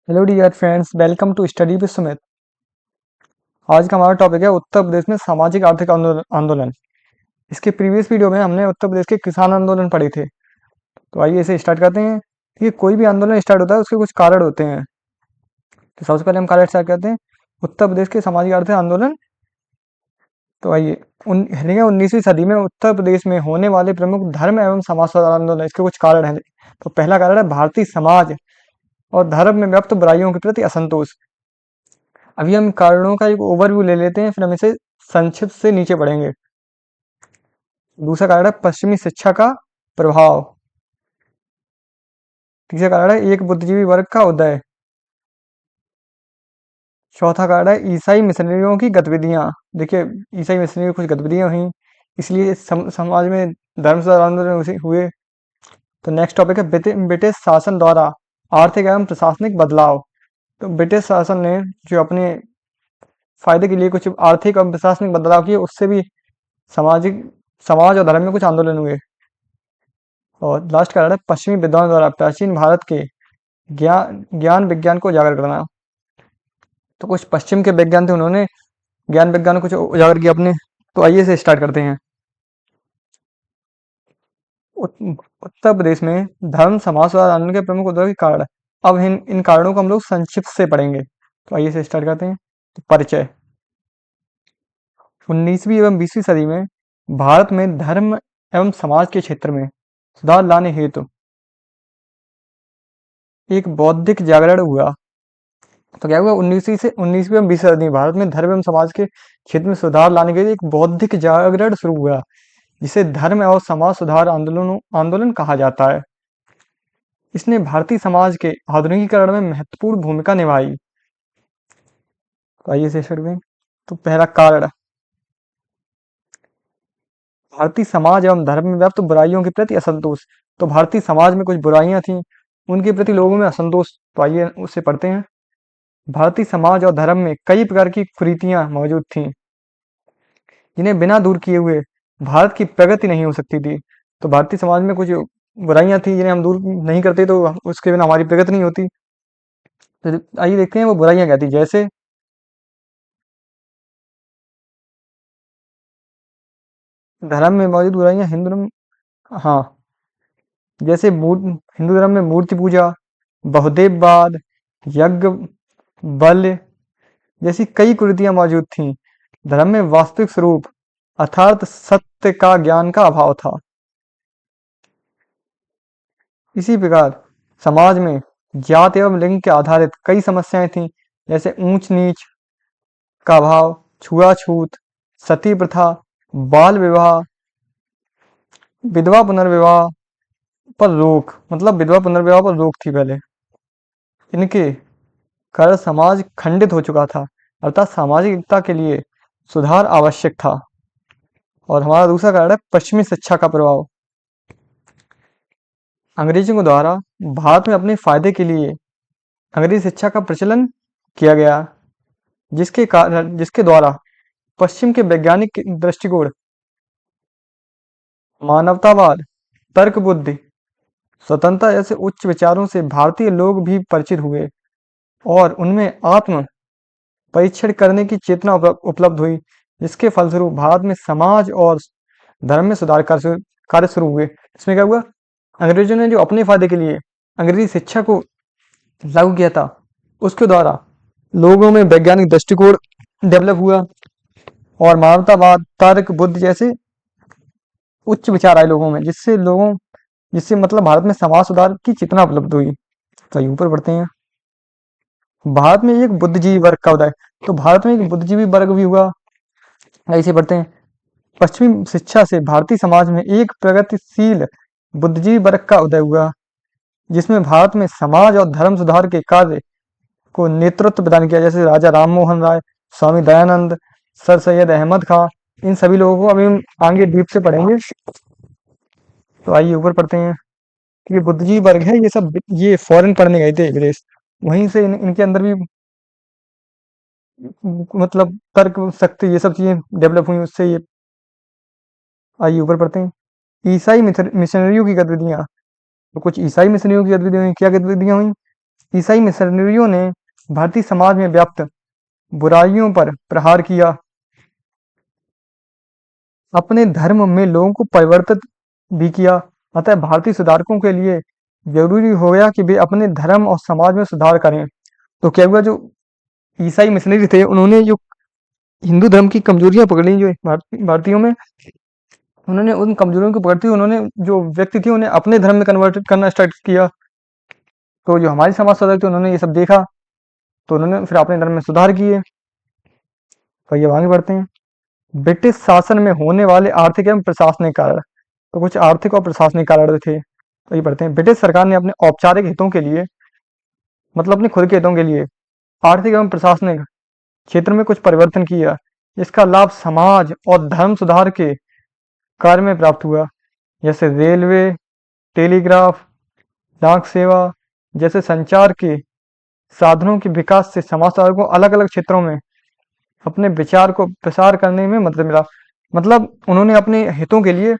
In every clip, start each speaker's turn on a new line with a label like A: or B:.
A: Hello dear friends, welcome to study with Sumit. आज का हमारा टॉपिक है उत्तर प्रदेश में सामाजिक आर्थिक आंदोलन। इसके प्रीवियस वीडियो में हमने उत्तर प्रदेश के किसान आंदोलन पढ़े थे। तो आइए इसे स्टार्ट करते हैं। ये कोई भी आंदोलन स्टार्ट होता है उसके कुछ कारण होते हैं। तो सबसे पहले हम कारण स्टार्ट करते हैं, उत्तर प्रदेश के सामाजिक आर्थिक आंदोलन। तो आइए, 19वीं सदी में उत्तर प्रदेश में होने वाले प्रमुख धर्म एवं समाज सुधार आंदोलन, इसके कुछ कारण हैं। तो पहला कारण है भारतीय समाज और धर्म में व्याप्त बुराइयों के प्रति असंतोष। अभी हम कारणों का एक ओवरव्यू ले लेते हैं, फिर हम इसे संक्षिप्त से नीचे पढ़ेंगे। दूसरा कारण है पश्चिमी शिक्षा का प्रभाव। तीसरा कारण है एक बुद्धिजीवी वर्ग का उदय। चौथा कारण है ईसाई मिशनरियों की गतिविधियां। देखिए, ईसाई मिशनरी कुछ गतिविधियां हुई, इसलिए समाज में धर्म सुधार आंदोलन हुए। तो नेक्स्ट टॉपिक है ब्रिटिश शासन द्वारा आर्थिक एवं प्रशासनिक बदलाव। तो ब्रिटिश शासन ने जो अपने फायदे के लिए कुछ आर्थिक और प्रशासनिक बदलाव किए, उससे भी सामाजिक समाज और धर्म में कुछ आंदोलन हुए। और लास्ट कारण है पश्चिमी विद्वान द्वारा प्राचीन भारत के ज्ञान विज्ञान को उजागर करना। तो कुछ पश्चिम के वैज्ञानिक थे, उन्होंने ज्ञान विज्ञान को कुछ उजागर किया अपने। तो आइए से स्टार्ट करते हैं। उत्तर प्रदेश में धर्म समाज सुधार आंदोलन के प्रमुख उद्योग के कारण। अब इन कारणों को हम लोग संक्षिप्त से पढ़ेंगे। तो आइए से स्टार्ट करते हैं। तो परिचय। 19वीं एवं 20वीं सदी में भारत में धर्म एवं समाज के क्षेत्र में सुधार लाने हेतु एक बौद्धिक जागरण हुआ। तो क्या हुआ, 19वीं एवं 20वीं सदी में भारत में धर्म एवं समाज के क्षेत्र में सुधार लाने के लिए एक बौद्धिक जागरण शुरू हुआ, जिसे धर्म और समाज सुधार आंदोलन कहा जाता है। इसने भारतीय समाज के आधुनिकीकरण में महत्वपूर्ण भूमिका निभाई। तो आइए से शुरू करें। तो पहला कारण, भारतीय समाज एवं धर्म में व्याप्त बुराइयों के प्रति असंतोष। तो भारतीय समाज में कुछ बुराइयां थीं, उनके प्रति लोगों में असंतोष। तो आइए उसे पढ़ते हैं। भारतीय समाज और धर्म में कई प्रकार की कुरीतियां मौजूद थीं, जिन्हें बिना दूर किए हुए भारत की प्रगति नहीं हो सकती थी। तो भारतीय समाज में कुछ बुराइयां थी, जिन्हें हम दूर नहीं करते तो उसके बिना हमारी प्रगति नहीं होती। तो आइए देखते हैं वो बुराइयां क्या थी। जैसे धर्म में मौजूद बुराइयां, हिंदू धर्म, हाँ, जैसे हिंदू धर्म में मूर्ति पूजा, बहुदेववाद, यज्ञ बल जैसी कई कुरीतियां मौजूद थीं। धर्म में वास्तविक स्वरूप अर्थात सत्य का ज्ञान का अभाव था। इसी प्रकार समाज में जाति एवं लिंग के आधारित कई समस्याएं थीं, जैसे ऊंच नीच का अभाव, छुआछूत, सती प्रथा, बाल विवाह, विधवा पुनर्विवाह पर रोक, मतलब विधवा पुनर्विवाह पर रोक थी पहले। इनके कारण समाज खंडित हो चुका था, अर्थात सामाजिक एकता के लिए सुधार आवश्यक था। और हमारा दूसरा कारण है पश्चिमी शिक्षा का प्रभाव। अंग्रेजों के द्वारा भारत में अपने फायदे के लिए अंग्रेजी शिक्षा का प्रचलन किया गया, जिसके द्वारा पश्चिम के वैज्ञानिक दृष्टिकोण, मानवतावाद, तर्क बुद्धि, स्वतंत्रता जैसे उच्च विचारों से भारतीय लोग भी परिचित हुए और उनमें आत्म परीक्षण करने की चेतना उपलब्ध हुई, जिसके फलस्वरूप भारत में समाज और धर्म में सुधार कार्य शुरू हुए। इसमें क्या हुआ, अंग्रेजों ने जो अपने फायदे के लिए अंग्रेजी शिक्षा को लागू किया था, उसके द्वारा लोगों में वैज्ञानिक दृष्टिकोण डेवलप हुआ और मानवतावाद, तर्क बुद्धि जैसे उच्च विचार आए लोगों में, जिससे मतलब भारत में समाज सुधार की चेतना उपलब्ध हुई। तो ऊपर बढ़ते हैं। भारत में एक बुद्धिजीवी वर्ग का उदय। तो भारत में एक बुद्धिजीवी वर्ग भी हुआ। ऐसे बढ़ते हैं। पश्चिमी शिक्षा से भारतीय समाज में एक प्रगतिशील बुद्धिजीवी वर्ग का उदय हुआ, जिसमें भारत में समाज और धर्म सुधार के कार्य को नेतृत्व प्रदान किया, जैसे राजा राम मोहन राय, स्वामी दयानंद, सर सैयद अहमद खां। इन सभी लोगों को अभी हम आगे डीप से पढ़ेंगे। तो आइए ऊपर पढ़ते हैं। ये बुद्धिजीवी वर्ग है, ये फॉरेन पढ़ने गए थे विदेश, वहीं से इनके अंदर भी मतलब तर्क शक्ति ये सब चीजें डेवलप हुई उससे ये। आइए ऊपर पढ़ते हैं। ईसाई मिशनरियों की गतिविधियां। तो कुछ ईसाई मिशनरियों की गतिविधियां हुई। क्या गतिविधियां हुई, ईसाई मिशनरियों ने भारतीय समाज में व्याप्त बुराइयों पर प्रहार किया, अपने धर्म में लोगों को परिवर्तित भी किया। अतः भारतीय सुधारकों के लिए जरूरी हो गया कि वे अपने धर्म और समाज में सुधार करें। तो क्या हुआ, जो ईसाई मिशनरी थे उन्होंने जो हिंदू धर्म की कमजोरियां पकड़ी जो भारतीयों में, उन्होंने उन कमजोरियों को पकड़ते हुए उन्होंने जो व्यक्ति थे उन्हें अपने धर्म में कन्वर्टेड करना स्टार्ट किया। तो जो हमारे समाज सुधारक थे उन्होंने ये सब देखा, तो उन्होंने फिर अपने धर्म में सुधार किए। तो ये आगे बढ़ते हैं। ब्रिटिश शासन में होने वाले आर्थिक एवं प्रशासनिक कारण। तो कुछ आर्थिक और प्रशासनिक कारण थे, तो ये पढ़ते हैं। ब्रिटिश सरकार ने अपने औपचारिक हितों के लिए, मतलब अपने खुद के हितों के लिए, आर्थिक एवं प्रशासनिक क्षेत्र में कुछ परिवर्तन किया। इसका लाभ समाज और धर्म सुधार के कार्य में प्राप्त हुआ, जैसे रेलवे, टेलीग्राफ, डाक सेवा जैसे संचार के साधनों के विकास से समाज सुधारकों को अलग अलग क्षेत्रों में अपने विचार को प्रसार करने में मदद मिला। मतलब उन्होंने अपने हितों के लिए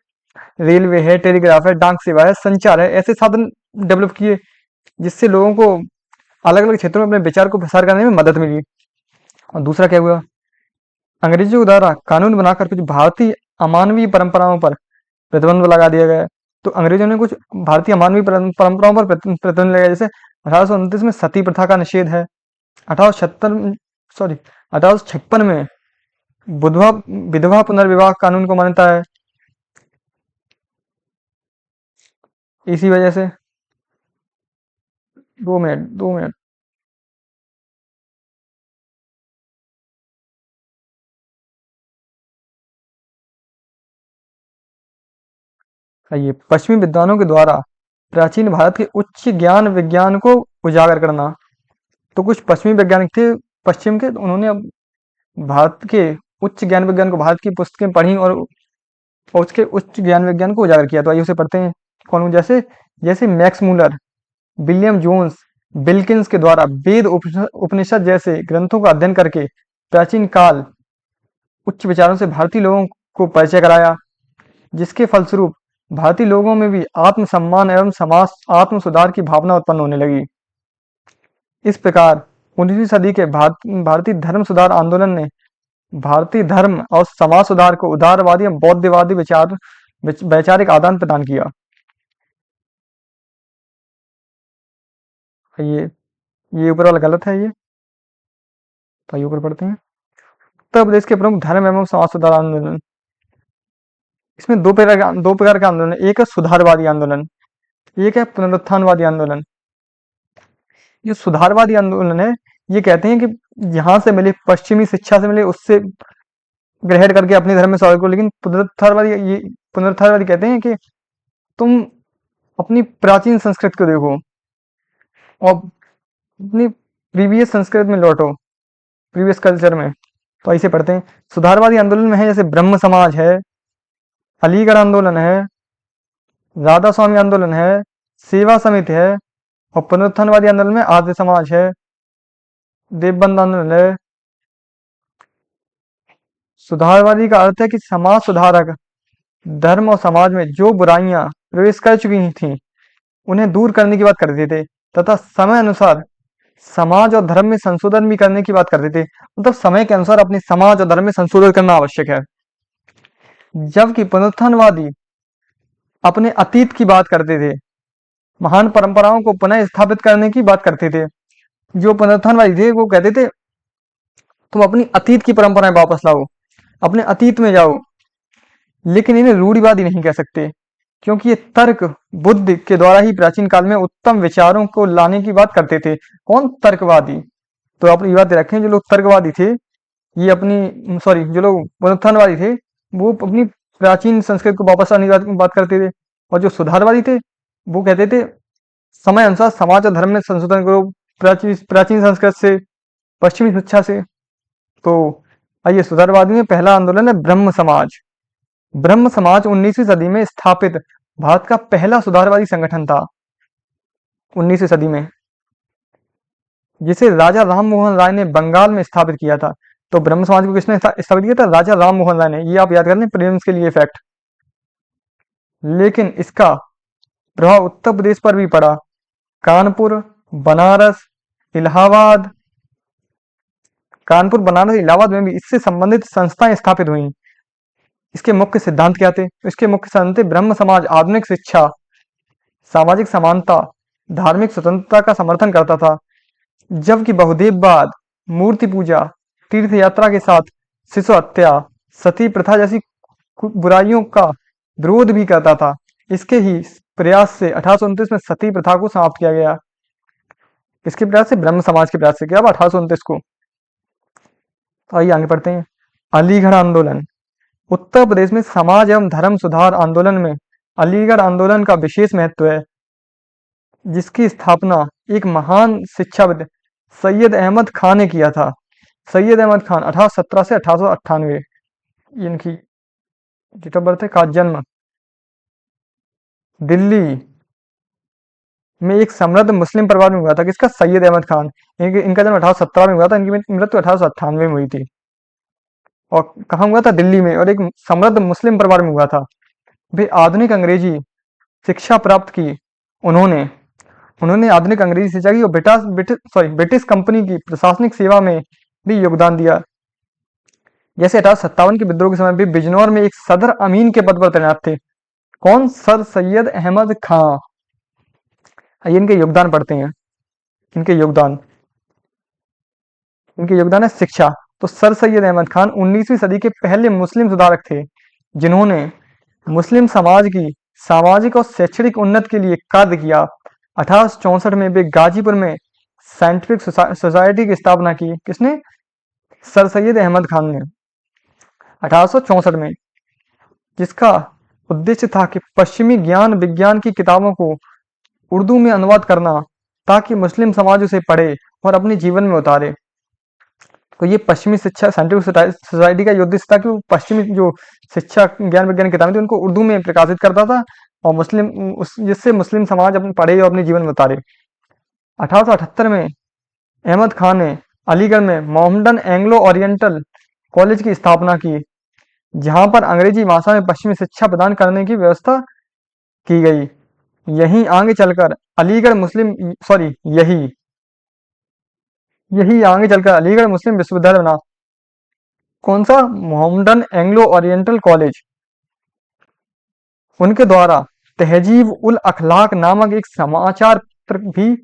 A: रेलवे है, टेलीग्राफ है, डाक सेवा है, संचार है, ऐसे साधन डेवलप किए जिससे लोगों को अलग अलग क्षेत्रों में अपने विचार को प्रसार करने में मदद मिली। और दूसरा क्या हुआ, अंग्रेजों द्वारा कानून बनाकर कुछ भारतीय अमानवीय परंपराओं पर प्रतिबंध लगा दिया गया। तो अंग्रेजों ने कुछ भारतीय अमानवीय परंपराओं पर प्रतिबंध लगाया, जैसे 1829 में सती प्रथा का निषेध है, 1856 में विधवा विधवा पुनर्विवाह कानून को मान्यता है। इसी वजह से 2 मिनट ये पश्चिमी विद्वानों के द्वारा प्राचीन भारत के उच्च ज्ञान विज्ञान को उजागर करना। तो कुछ पश्चिमी वैज्ञानिक थे पश्चिम के, तो उन्होंने अब भारत के उच्च ज्ञान विज्ञान को, भारत की पुस्तकें पढ़ी और उसके उच्च ज्ञान विज्ञान को उजागर किया। तो आइए उसे पढ़ते हैं। कौन, जैसे जैसे मैक्स मूलर, विलियम जोन्स, बिल्किंस के द्वारा वेद उपनिषद जैसे ग्रंथों का अध्ययन करके प्राचीन काल उच्च विचारों से भारतीय लोगों को परिचय कराया, जिसके फलस्वरूप भारतीय लोगों में भी आत्मसम्मान एवं समाज आत्म सुधार की भावना उत्पन्न होने लगी। इस प्रकार 19वीं सदी के भारतीय धर्म सुधार आंदोलन ने भारतीय धर्म और समाज सुधार को उदारवादी एवं बौद्धवादी वैचारिक आदान प्रदान किया। ये ऊपर वाला गलत है ये, तो आइए ऊपर पढ़ते हैं। उत्तर प्रदेश के प्रमुख धर्म एवं समाज सुधार आंदोलन, इसमें दो प्रकार के आंदोलन है। एक है सुधारवादी आंदोलन, एक है पुनरुत्थानवादी आंदोलन। ये सुधारवादी आंदोलन है, ये कहते हैं कि यहाँ से मिले, पश्चिमी शिक्षा से मिले, उससे ग्रहण करके अपने धर्म में स्वागत करो। लेकिन पुनरुत्थानवादी कहते हैं कि तुम अपनी प्राचीन संस्कृति को देखो और अपनी प्रीवियस संस्कृति में लौटो, प्रीवियस कल्चर में। तो ऐसे पढ़ते हैं। सुधारवादी आंदोलन में है जैसे ब्रह्म समाज है, अलीगढ़ आंदोलन है, राधा स्वामी आंदोलन है, सेवा समिति है, और पुनरुत्थानवादी आंदोलन में आर्य समाज है, देवबंद आंदोलन है। सुधारवादी का अर्थ है कि समाज सुधारक धर्म और समाज में जो बुराइयां प्रवेश कर चुकी थीं उन्हें दूर करने की बात करते थे, तथा समय अनुसार समाज और धर्म में संशोधन भी करने की बात करते थे। मतलब समय के अनुसार अपने समाज और धर्म में संशोधन करना आवश्यक है। जबकि पुनरुत्थानवादी अपने अतीत की बात करते थे, महान परंपराओं को पुनः स्थापित करने की बात करते थे। जो पुनरुत्थानवादी थे वो कहते थे तुम अपनी अतीत की परंपराएं वापस लाओ, अपने अतीत में जाओ। लेकिन इन्हें रूढ़िवादी नहीं कह सकते, क्योंकि ये तर्क बुद्धि के द्वारा ही प्राचीन काल में उत्तम विचारों को लाने की बात करते थे। कौन? तर्कवादी। तो आप ये बात रखें, जो लोग तर्कवादी थे, ये अपनी जो लोग पुनरुत्थानवादी थे वो अपनी प्राचीन संस्कृति को वापस आने की बात करते थे, और जो सुधारवादी थे वो कहते थे समय अनुसार समाज और धर्म में संशोधन करो, प्राचीन संस्कृति से, पश्चिमी शिक्षा से। तो आइए, सुधारवादी में पहला आंदोलन है ब्रह्म समाज। ब्रह्म समाज 19वीं सदी में स्थापित भारत का पहला सुधारवादी संगठन था, 19वीं सदी में, जिसे राजा राम मोहन राय ने बंगाल में स्थापित किया था। तो ब्रह्म समाज को किसने स्थापित किया था? राजा राम मोहन राय ने। ये आप याद कर लें प्रीलिम्स के लिए फैक्ट। लेकिन इसका प्रभाव उत्तर प्रदेश पर भी पड़ा। कानपुर बनारस, इलाहाबाद, कानपुर, बनारस, इलाहाबाद में भी इससे संबंधित संस्थाएं स्थापित हुई। इसके मुख्य सिद्धांत क्या थे? इसके मुख्य सिद्धांत थे ब्रह्म समाज आधुनिक शिक्षा, सामाजिक समानता, धार्मिक स्वतंत्रता का समर्थन करता था, जबकि बहुदेववाद, मूर्ति पूजा, तीर्थ यात्रा के साथ शिशु हत्या, सती प्रथा जैसी बुराइयों का विरोध भी करता था। इसके ही प्रयास से 1829 में सती प्रथा को समाप्त किया गया। इसके प्रयास से, ब्रह्म समाज के प्रयास से किया 1829 को। तो आइए आगे पढ़ते हैं। अलीगढ़ आंदोलन। उत्तर प्रदेश में समाज एवं धर्म सुधार आंदोलन में अलीगढ़ आंदोलन का विशेष महत्व है, जिसकी स्थापना एक महान शिक्षाविद सैयद अहमद खान ने किया था। सैयद अहमद खान 1817 से 1898 इनकी डेट ऑफ बर्थ है। का जन्म दिल्ली में एक समृद्ध मुस्लिम परिवार में हुआ था। किसका? सैयद अहमद खान। इनका जन्म 1817 में हुआ था, इनकी मृत्यु 1898 में हुई थी। और कहाँ हुआ था? दिल्ली में, और एक समृद्ध मुस्लिम परिवार में हुआ था। वे आधुनिक अंग्रेजी शिक्षा प्राप्त की। उन्होंने उन्होंने आधुनिक अंग्रेजी शिक्षा की और ब्रिटिश कंपनी की प्रशासनिक सेवा में भी योगदान दिया। जैसे 1857 के विद्रोह के समय भी बिजनौर में एक सदर अमीन के पद पर तैनात थे। कौन? सर सैयद अहमद खां। आइए इनके योगदान पढ़ते हैं। इनके योगदान है शिक्षा। तो सर सैयद अहमद खान 19वीं सदी के पहले मुस्लिम सुधारक थे, जिन्होंने मुस्लिम समाज की सामाजिक और शैक्षणिक उन्नति के लिए कार्य किया। 1864 में वे गाजीपुर में साइंटिफिक सोसाइटी की स्थापना की। किसने? सर सैयद अहमद खान ने 1864 में, जिसका उद्देश्य था कि पश्चिमी ज्ञान विज्ञान की किताबों को उर्दू में अनुवाद करना, ताकि मुस्लिम समाज उसे पढ़े और अपने जीवन में उतारे। तो ये पश्चिमी शिक्षा साइंटिफिक सोसाइटी का उद्देश्य था कि वो पश्चिमी जो शिक्षा ज्ञान विज्ञान की किताबें थी उनको उर्दू में प्रकाशित करता था, और जिससे मुस्लिम समाज अपने पढ़े और अपने जीवन में उतारे। 1878 में अहमद खान ने अलीगढ़ में मोहम्मडन एंग्लो ओरिएंटल कॉलेज की स्थापना की, जहां पर अंग्रेजी भाषा में पश्चिमी शिक्षा प्रदान करने की व्यवस्था की गई। यहीं आगे चलकर अलीगढ़ मुस्लिम सॉरी यही आगे चलकर अलीगढ़ मुस्लिम विश्वविद्यालय बना। कौन सा? Mohammedan Anglo oriental college. उनके द्वारा तहजीब उल अखलाक नामक एक समाचार पत्र भी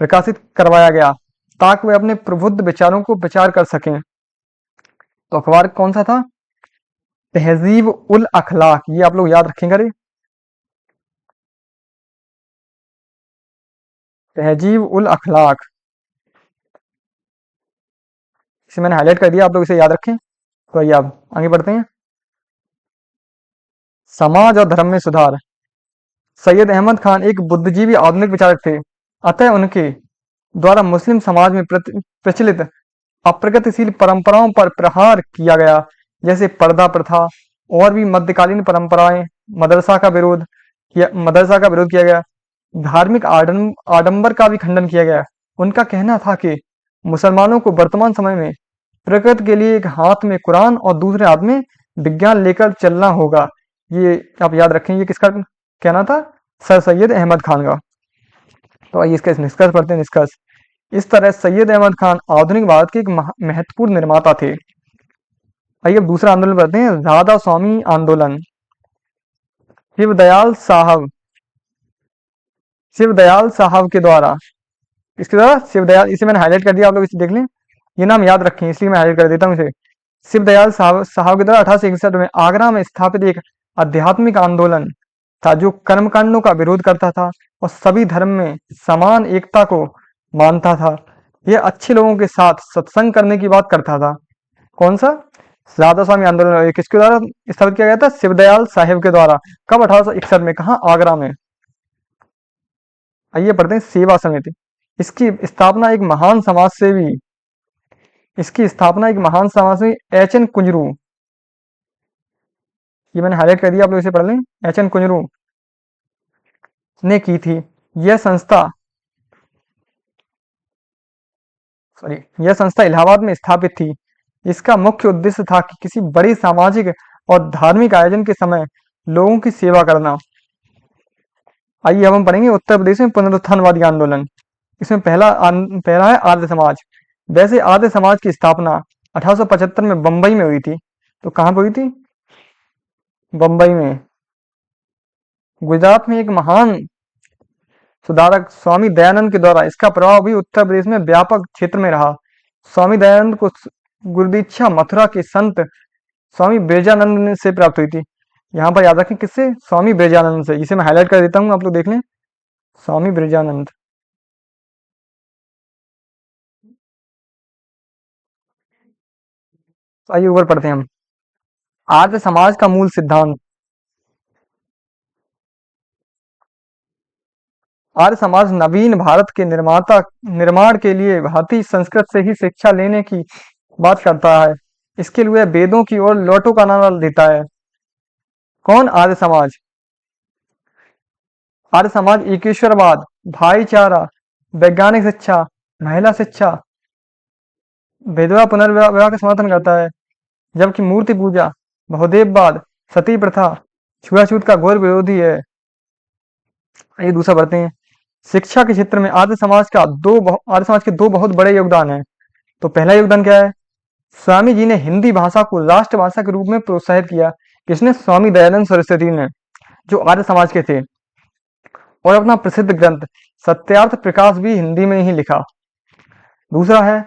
A: प्रकाशित करवाया गया, ताकि वे अपने प्रबुद्ध विचारों को प्रचार कर सकें। तो अखबार कौन सा था? तहजीब उल अखलाक। ये आप लोग याद रखेंगे। तहजीब उल अखलाक, इसे मैंने हाईलाइट कर दिया, आप लोग इसे याद रखें। तो आइए आप आगे बढ़ते हैं। समाज और धर्म में सुधार। सैयद अहमद खान एक बुद्धिजीवी आधुनिक विचारक थे, अतः उनके द्वारा मुस्लिम समाज में प्रचलित अप्रगतिशील परंपराओं पर प्रहार किया गया, जैसे पर्दा प्रथा और भी मध्यकालीन परंपराएं। मदरसा का विरोध किया गया। धार्मिक आडंबर का भी खंडन किया गया। उनका कहना था कि मुसलमानों को वर्तमान समय में प्रकृति के लिए एक हाथ में कुरान और दूसरे हाथ में विज्ञान लेकर चलना होगा। ये आप याद रखें, ये किसका कहना था? सर सैयद अहमद खान का। तो आइए इसका निष्कर्ष पढ़ते हैं। निष्कर्ष: इस तरह सैयद अहमद खान आधुनिक भारत के एक महत्वपूर्ण निर्माता थे। आइए अब दूसरा आंदोलन पढ़ते हैं, राधा स्वामी आंदोलन। शिवदयाल साहब के द्वारा, इसके द्वारा शिवदयाल, इसे मैंने हाईलाइट कर दिया, आप लोग इसे देख लें, ये नाम याद रखें, इसलिए मैं हाईलाइट कर देता हूँ इसे। शिवदयाल साहब के द्वारा 1861 में आगरा में स्थापित एक आध्यात्मिक आंदोलन था, जो कर्मकांडों का विरोध करता था और सभी धर्म में समान एकता को मानता था। यह अच्छे लोगों के साथ सत्संग करने की बात करता था। कौन सा? राधा स्वामी आंदोलन। ये किसके द्वारा स्थापित किया गया था? शिवदयाल साहेब के द्वारा। कब? 1861 में। कहा? आगरा में। आइए पढ़ते हैं सेवा समिति। इसकी स्थापना एक महान समाजसेवी एच.एन. कुंजरू, ये मैंने हाईलाइट कर दिया, आप लोग इसे पढ़ लें, एच.एन. कुंजरू ने की थी। यह संस्था इलाहाबाद में स्थापित थी। इसका मुख्य उद्देश्य था कि किसी बड़ी सामाजिक और धार्मिक आयोजन के समय लोगों की सेवा करना। आइए अब हम पढ़ेंगे उत्तर प्रदेश में पुनरुत्थानवादी आंदोलन। इसमें पहला है आर्य समाज। वैसे आर्य समाज की स्थापना 1875 में बंबई में हुई थी। तो कहाँ पे हुई थी? बंबई में। गुजरात में एक महान सुधारक स्वामी दयानंद के द्वारा इसका प्रभाव भी उत्तर प्रदेश में व्यापक क्षेत्र में रहा। स्वामी दयानंद को गुरुदीक्षा मथुरा के संत स्वामी ब्रजानंद से प्राप्त हुई थी। यहाँ पर याद रखें, किससे? स्वामी ब्रजानंद से। इसे मैं हाईलाइट कर देता हूँ, आप लोग देख लें, स्वामी ब्रजानंद। तो आइए ऊपर पढ़ते हैं हम। आर्य समाज का मूल सिद्धांत। आर्य समाज नवीन भारत के निर्माण के लिए भारतीय संस्कृत से ही शिक्षा लेने की बात करता है। इसके लिए वेदों की ओर लौटो का नारा देता है। कौन आर्य समाज? आर्य समाज एकेश्वरवाद, भाईचारा, वैज्ञानिक शिक्षा, महिला शिक्षा, विधवा पुनर्विवाह का समर्थन करता है, जबकि मूर्ति पूजा, बहुदेववाद, सती प्रथा, छुआछूत का घोर विरोधी है। ये दूसरा बढ़ते हैं। शिक्षा के क्षेत्र में आर्य समाज के दो बहुत बड़े योगदान हैं। तो पहला योगदान क्या है? स्वामी जी ने हिंदी भाषा को राष्ट्रभाषा के रूप में प्रोत्साहित किया। किसने? स्वामी दयानंद सरस्वती ने, जो आर्य समाज के थे। और अपना प्रसिद्ध ग्रंथ सत्यार्थ प्रकाश भी हिंदी में ही लिखा। दूसरा है,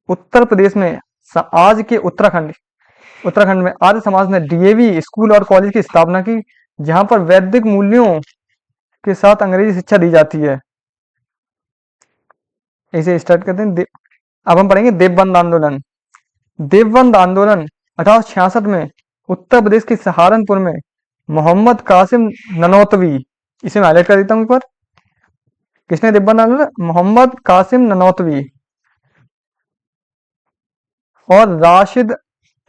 A: उत्तर प्रदेश में आज के उत्तराखंड में आर्य समाज ने डीएवी स्कूल और कॉलेज की स्थापना की, जहां पर वैदिक मूल्यों के साथ अंग्रेजी शिक्षा दी जाती है। इसे स्टार्ट करते हैं। अब हम पढ़ेंगे देवबंद आंदोलन। देवबंद आंदोलन 1866 में उत्तर प्रदेश के सहारनपुर में मोहम्मद कासिम ननौतवी, इसे मैं हाईलाइट कर देता हूँ एक बार। किसने देवबंद आंदोलन? मोहम्मद कासिम ननौतवी और राशिद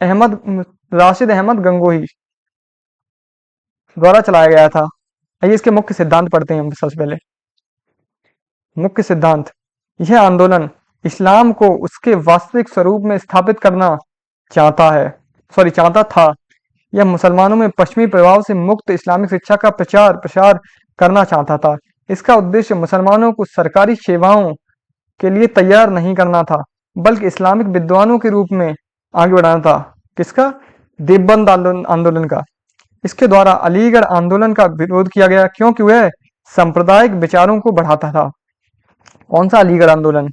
A: अहमद गंगोही द्वारा चलाया गया था। आइए इसके मुख्य सिद्धांत पढ़ते हैं हम सबसे पहले। मुख्य सिद्धांत। यह आंदोलन इस्लाम को उसके वास्तविक स्वरूप में स्थापित करना चाहता था। यह मुसलमानों में पश्चिमी प्रभाव से मुक्त इस्लामिक शिक्षा का प्रसार करना चाहता था। इसका उद्देश्य मुसलमानों को सरकारी सेवाओं के लिए तैयार नहीं करना था, बल्कि इस्लामिक विद्वानों के रूप में आगे बढ़ाना था। किसका? देवबंद आंदोलन का। इसके द्वारा अलीगढ़ आंदोलन का विरोध किया गया, क्योंकि वह सांप्रदायिक विचारों को बढ़ाता था। कौन सा अलीगढ़ आंदोलन?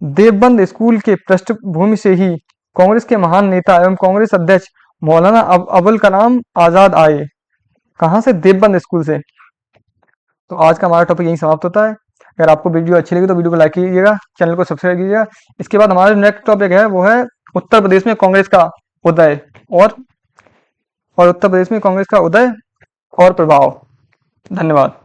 A: देवबंद स्कूल के पृष्ठभूमि से ही कांग्रेस के महान नेता एवं कांग्रेस अध्यक्ष मौलाना अबुल कलाम आजाद आए। कहां से? देवबंद स्कूल से। तो आज का हमारा टॉपिक यहीं समाप्त होता है। अगर आपको वीडियो अच्छी लगी तो वीडियो को लाइक कीजिएगा, चैनल को सब्सक्राइब कीजिएगा। इसके बाद हमारा नेक्स्ट टॉपिक है वो है उत्तर प्रदेश में कांग्रेस का उदय और उत्तर प्रदेश में कांग्रेस का उदय और प्रभाव। धन्यवाद।